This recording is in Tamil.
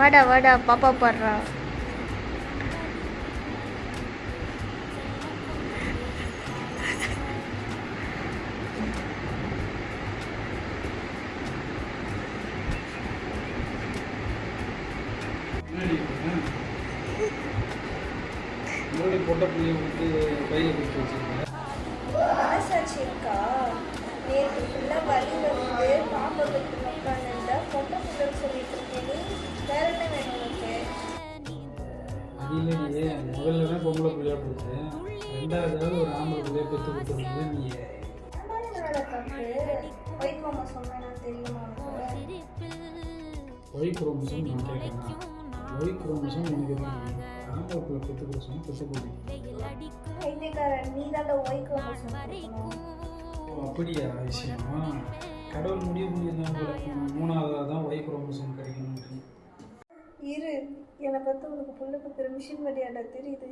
வாடா வாடா பாப்பா பாடுறா. பொட்டை புள்ளியை வந்து கையில் கொடுத்து வச்சுருக்கேன். மனசாட்சி இருக்கா? நேற்று ஃபுல்லாக வலி வந்து பாம்பகத்து உட்காந்துருந்தா பொட்டை புள்ளன்னு சொல்லிட்டு இருக்கேன். வேற என்ன வேணும் உனக்கு? இல்லையே, முதல்ல தான் பொம்பளை பிள்ளையா கொடுத்தேன். ரெண்டாவது ஒரு ஆம்பளை பிள்ளைய பெற்று கொடுத்துருந்தது நீ. என்னோட தப்பு. ஒயிட் மாமா சொன்னா தெரியுமா உனக்கு? ஒய் குரோமோசோம் நான் கேட்குறேன். ஒய் குரோமோசோம் எனக்கு தெரியும். ஆம்பளை பிள்ளை பெற்று கொடுத்தோம் பெற்று கொடுத்தீங்க. ஐடிக்காரன் நீ தான் ஒயிட் குரோமோசோம் கொடுக்கணும். ஓ அப்படியா விஷயமா? கடவுள் முடிவு பண்ணியிருந்தாங்க போல. மூணாவதாக தான் ஒய் குரோமோசோம் கிடைக்கணும். இரு, என்னை பார்த்து உனக்கு புள்ள பத்திர மிஷின் விளையாட தெரியுது.